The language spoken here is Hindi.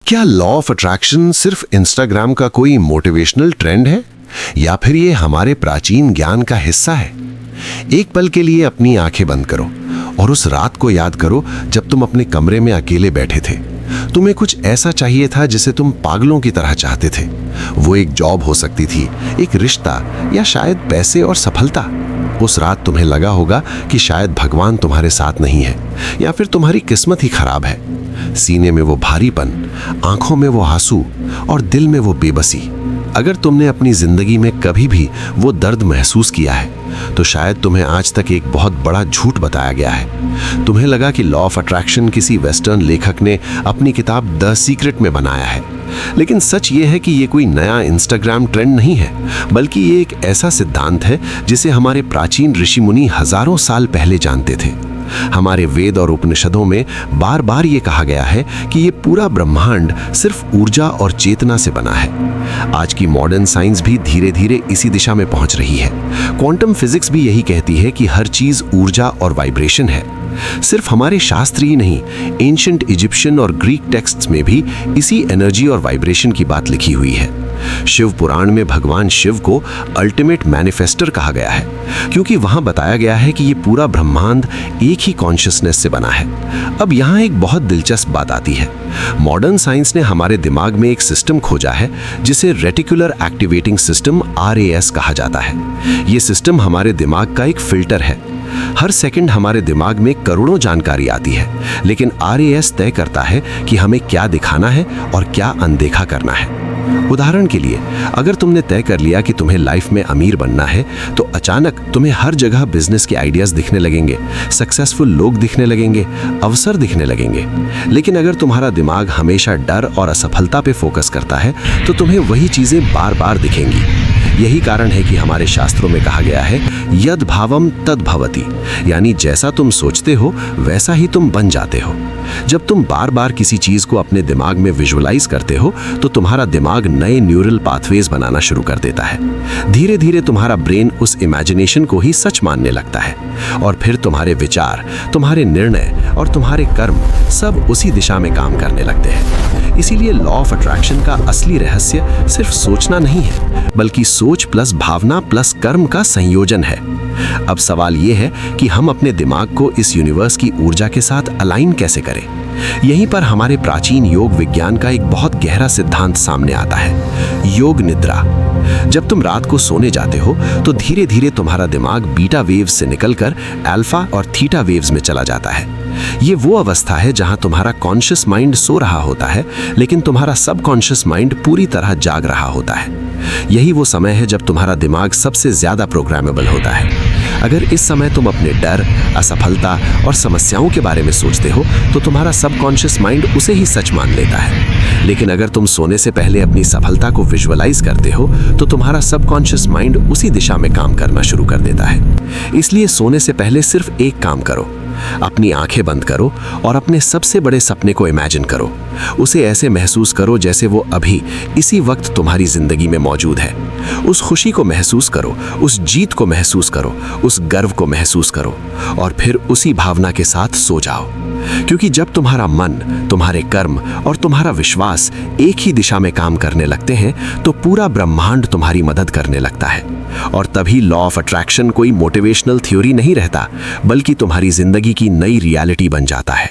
क्या लॉ ऑफ अट्रैक्शन सिर्फ इंस्टाग्राम का कोई मोटिवेशनल ट्रेंड है या फिर ये हमारे प्राचीन ज्ञान का हिस्सा है? एक पल के लिए अपनी आंखें बंद करो और उस रात को याद करो जब तुम अपने कमरे में अकेले बैठे थे। तुम्हें कुछ ऐसा चाहिए था जिसे तुम पागलों की तरह चाहते थे। वो एक जॉब हो सकती थी, एक रिश्ता या शायद पैसे और सफलता। उस रात तुम्हें लगा होगा कि शायद भगवान तुम्हारे साथ नहीं है या फिर तुम्हारी किस्मत ही खराब है। सीने में वो भारीपन, आंखों में वो आंसू और दिल में वो बेबसी। अगर तुमने अपनी जिंदगी में कभी भी वो दर्द महसूस किया है तो शायद तुम्हें आज तक एक बहुत बड़ा झूठ बताया गया है। तुम्हें लगा कि लॉ ऑफ अट्रैक्शन किसी वेस्टर्न लेखक ने अपनी किताब द सीक्रेट में बनाया है। लेकिन सच ये है कि ये कोई नया इंस्टाग्राम ट्रेंड नहीं है, बल्कि ये एक ऐसा सिद्धांत है जिसे हमारे प्राचीन ऋषि मुनि हजारों साल पहले जानते थे। हमारे वेद और उपनिषदों में बार बार ये कहा गया है कि ये पूरा ब्रह्मांड सिर्फ ऊर्जा और चेतना से बना है। आज की मॉडर्न साइंस भी धीरे धीरे इसी दिशा में पहुंच रही है। क्वांटम फिजिक्स भी यही कहती है कि हर चीज ऊर्जा और वाइब्रेशन है। सिर्फ हमारे शास्त्र ही नहीं, एंशिएंट इजिप्शियन और ग्रीक टेक्स्ट्स में भी इसी एनर्जी और वाइब्रेशन की बात लिखी हुई है। शिव पुराण में भगवान शिव को अल्टीमेट मैनिफेस्टर कहा गया है, क्योंकि वहां बताया गया है कि ये पूरा ब्रह्मांड एक ही कॉन्शियसनेस से बना है। अब यहाँ एक बहुत दिलचस्प बात आती है। मॉडर्न साइंस ने हमारे दिमाग में एक सिस्टम खोजा है जिसे रेटिकुलर एक्टिवेटिंग सिस्टम RAS कहा जाता है। ये सिस्टम हमारे दिमाग का एक फिल्टर है। हर सेकंड हमारे दिमाग में करोड़ों जानकारी आती है, लेकिन RAS तय करता है कि हमें क्या दिखाना है और क्या अनदेखा करना है। उदाहरण के लिए, अगर तुमने तय कर लिया कि तुम्हें लाइफ में अमीर बनना है, तो अचानक तुम्हें हर जगह बिजनेस के आइडियाज दिखने लगेंगे, सक्सेसफुल लोग दिखने लगेंगे, अवसर दिखने लगेंगे। लेकिन अगर तुम्हारा दिमाग हमेशा डर और असफलता पे फोकस करता है, तो तुम्हें वही चीजें बार बार दिखेंगी। यही कारण है कि हमारे शास्त्रों में कहा गया है, यद भावम तद भवति, यानी जैसा तुम सोचते हो वैसा ही तुम बन जाते हो। जब तुम बार बार किसी चीज को अपने दिमाग में विजुअलाइज करते हो तो तुम्हारा दिमाग नए न्यूरल पाथवेज बनाना शुरू कर देता है। धीरे धीरे तुम्हारा ब्रेन उस इमेजिनेशन को ही सच मानने लगता है और फिर तुम्हारे विचार, तुम्हारे निर्णय और तुम्हारे कर्म सब उसी दिशा में काम करने लगते हैं। इसीलिए लॉ ऑफ अट्रैक्शन का असली रहस्य सिर्फ सोचना नहीं है, बल्कि सोच प्लस भावना प्लस कर्म का संयोजन है। अब सवाल यह है कि हम अपने दिमाग को इस यूनिवर्स की ऊर्जा के साथ अलाइन कैसे करें। यहीं पर हमारे प्राचीन योग विज्ञान का एक बहुत गहरा सिद्धांत सामने आता है, योग निद्रा। जब तुम रात को सोने जाते हो तो धीरे धीरे तुम्हारा दिमाग बीटा वेव्स से निकलकर अल्फा और थीटा वेव्स में चला जाता है। ये वो अवस्था है जहां तुम्हारा कॉन्शियस माइंड सो रहा होता है, लेकिन तुम्हारा सबकॉन्शियस माइंड पूरी तरह जाग रहा होता है। यही वो समय है जब तुम्हारा दिमाग सबसे ज्यादा प्रोग्रामेबल होता है। अगर इस समय तुम अपने डर, असफलता और समस्याओं के बारे में सोचते हो तो तुम्हारा सबकॉन्शियस माइंड उसे ही सच मान लेता है। लेकिन अगर तुम सोने से पहले अपनी सफलता को विजुअलाइज करते हो तो तुम्हारा सबकॉन्शियस माइंड उसी दिशा में काम करना शुरू कर देता है। इसलिए सोने से पहले सिर्फ एक काम करो, अपनी आंखें बंद करो और अपने सबसे बड़े सपने को इमेजिन करो। उसे ऐसे महसूस करो जैसे वो अभी इसी वक्त तुम्हारी जिंदगी में मौजूद है। उस खुशी को महसूस करो, उस जीत को महसूस करो, उस गर्व को महसूस करो और फिर उसी भावना के साथ सो जाओ। क्योंकि जब तुम्हारा मन, तुम्हारे कर्म और तुम्हारा विश्वास एक ही दिशा में काम करने लगते हैं तो पूरा ब्रह्मांड तुम्हारी मदद करने लगता है। और तभी लॉ ऑफ अट्रैक्शन कोई मोटिवेशनल थ्योरी नहीं रहता, बल्कि तुम्हारी जिंदगी की नई रियलिटी बन जाता है।